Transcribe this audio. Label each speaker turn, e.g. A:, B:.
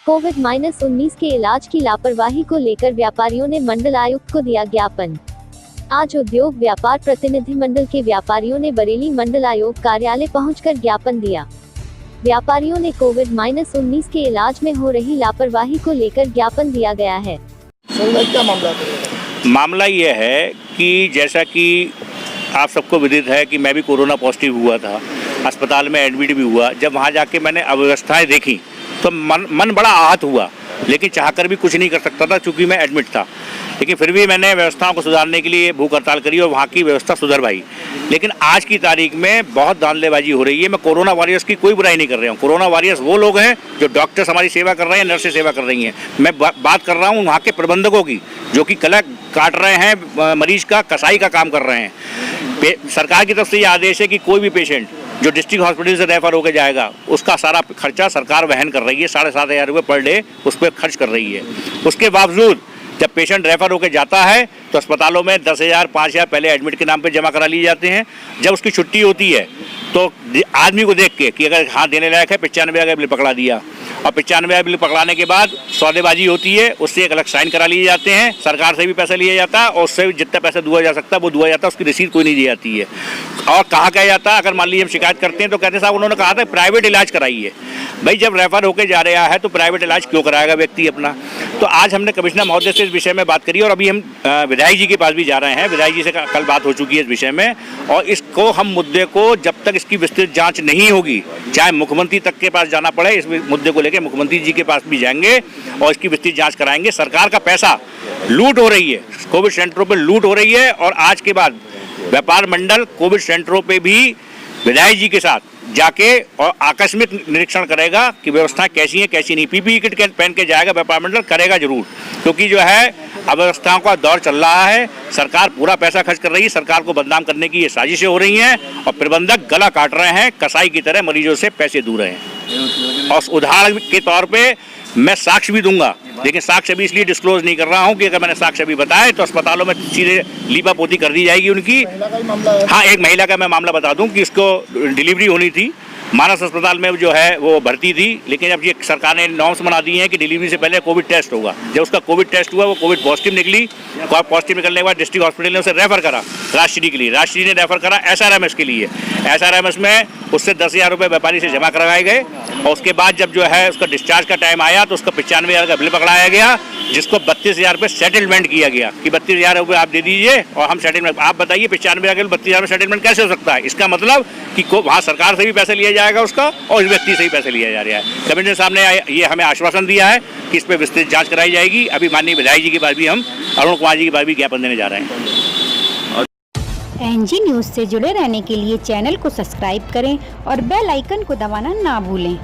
A: कोविड-19 के इलाज की लापरवाही को लेकर व्यापारियों ने मंडल आयुक्त को दिया ज्ञापन। आज उद्योग व्यापार प्रतिनिधि मंडल के व्यापारियों ने बरेली मंडल आयुक्त कार्यालय पहुंचकर ज्ञापन दिया। व्यापारियों ने कोविड-19 के इलाज में हो रही लापरवाही को लेकर ज्ञापन दिया गया है।
B: क्या
C: मामला ये है कि जैसा कि आप सबको विदित है कि मैं भी कोरोना पॉजिटिव हुआ था, अस्पताल में एडमिट भी हुआ। जब वहाँ जाके मैंने अव्यवस्थाएं देखी तो मन बड़ा आहत हुआ, लेकिन चाहकर भी कुछ नहीं कर सकता था क्योंकि मैं एडमिट था। लेकिन फिर भी मैंने व्यवस्थाओं को सुधारने के लिए भूख हड़ताल करी और वहाँ की व्यवस्था सुधर पाई। लेकिन आज की तारीख में बहुत धांधलेबाजी हो रही है। मैं कोरोना वॉरियर्स की कोई बुराई नहीं कर रहा हूँ। कोरोना वॉरियर्स वो लोग हैं जो डॉक्टर्स हमारी सेवा कर रहे हैं, नर्सें सेवा कर रही हैं। मैं बात कर रहा हूँ वहाँ के प्रबंधकों की जो कि कलर काट रहे हैं, मरीज का कसाई का काम कर रहे हैं। सरकार की तरफ से ये आदेश है कि कोई भी पेशेंट जो डिस्ट्रिक्ट हॉस्पिटल से रेफर होकर जाएगा उसका सारा खर्चा सरकार वहन कर रही है। 7,500 रुपये पर डे उस पर खर्च कर रही है। उसके बावजूद जब पेशेंट रेफर होकर जाता है तो अस्पतालों में 10,000 5,000 पहले एडमिट के नाम पे जमा करा लिए जाते हैं। जब उसकी छुट्टी होती है तो आदमी को देख के कि अगर हाथ देने लायक है 95,000 बिल पकड़ा दिया, और 95,000 बिल पकड़ाने के बाद सौदेबाजी होती है, उससे एक अलग साइन करा लिए जाते हैं। सरकार से भी पैसा लिया जाता है और उससे जितना पैसा दुआ जा सकता है वो दुआ जाता है, उसकी रसीद कोई नहीं दी जाती है। और कहा क्या जाता है, अगर मान लीजिए हम शिकायत करते हैं तो कहते हैं साहब उन्होंने कहा था प्राइवेट इलाज कराइए। भाई जब रेफर होकर जा रहा है तो प्राइवेट इलाज क्यों कराएगा व्यक्ति अपना। तो आज हमने कमिश्नर महोदय से इस विषय में बात करी और अभी हम विधायक जी के पास भी जा रहे हैं। विधायक जी से कल बात हो चुकी है इस विषय में, और इसको हम मुद्दे को जब तक इसकी विस्तृत जांच नहीं होगी, चाहे मुख्यमंत्री तक के पास जाना पड़े, इस मुद्दे को लेकर मुख्यमंत्री जी के पास भी जाएंगे और इसकी विस्तृत जांच कराएंगे। सरकार का पैसा लूट हो रही है, कोविड सेंटरों पर लूट हो रही है, और आज के बाद व्यापार मंडल कोविड सेंटरों पे भी विधायक जी के साथ जाके और आकस्मिक निरीक्षण करेगा कि व्यवस्थाएं कैसी हैं कैसी नहीं। पीपीई किट पहन के जाएगा व्यापार मंडल, करेगा जरूर, क्योंकि जो है अव्यवस्थाओं का दौर चल रहा है। सरकार पूरा पैसा खर्च कर रही है, सरकार को बदनाम करने की ये साजिशें हो रही हैं और प्रबंधक गला काट रहे हैं, कसाई की तरह मरीजों से पैसे दूर रहे हैं। और उदाहरण के तौर पर मैं साक्ष्य भी दूंगा, लेकिन साक्ष्य भी इसलिए डिस्क्लोज नहीं कर रहा हूं कि अगर मैंने साक्ष्य भी बताए तो अस्पतालों में सीधे लीपापोती कर दी जाएगी उनकी। हाँ, एक महिला का मैं मामला बता दूं कि इसको डिलीवरी होनी थी, मानस अस्पताल में जो है वो भर्ती थी, लेकिन अब ये सरकार ने नॉर्म्स बना दिए हैं कि डिलीवरी से पहले कोविड टेस्ट होगा। जब उसका कोविड टेस्ट हुआ वो कोविड पॉजिटिव निकली, पॉजिटिव निकलने के बाद डिस्ट्रिक्ट हॉस्पिटल ने उसे रेफर करा राष्ट्रीय के लिए, राष्ट्रीय ने रेफर करा SRMS के लिए। SRMS में उससे 10,000 रुपये व्यापारी से जमा करवाए गए, और उसके बाद जब जो है उसका डिस्चार्ज का टाइम आया तो उसका 95,000 का बिल पकड़ाया गया, जिसको 32,000 रुपये सेटलमेंट किया गया कि 32,000 रुपये आप दे दीजिए और हम सेटलमेंट। आप बताइए 95,000 के 32,000 में सेटलमेंट कैसे हो सकता है। इसका मतलब कि वहाँ सरकार से भी पैसा लिया जाएगा उसका और इस व्यक्ति से ही पैसे लिया जा रहा है। कमिश्नर साहब ने ये हमें आश्वासन दिया है कि इस पर विस्तृत जाँच कराई जाएगी। अभी माननीय विधायक जी के पास भी हम अरुण कुमार जी के पास भी ज्ञापन देने जा रहे हैं।
D: NG न्यूज़ से जुड़े रहने के लिए चैनल को सब्सक्राइब करें और बेल आइकन को दबाना ना भूलें।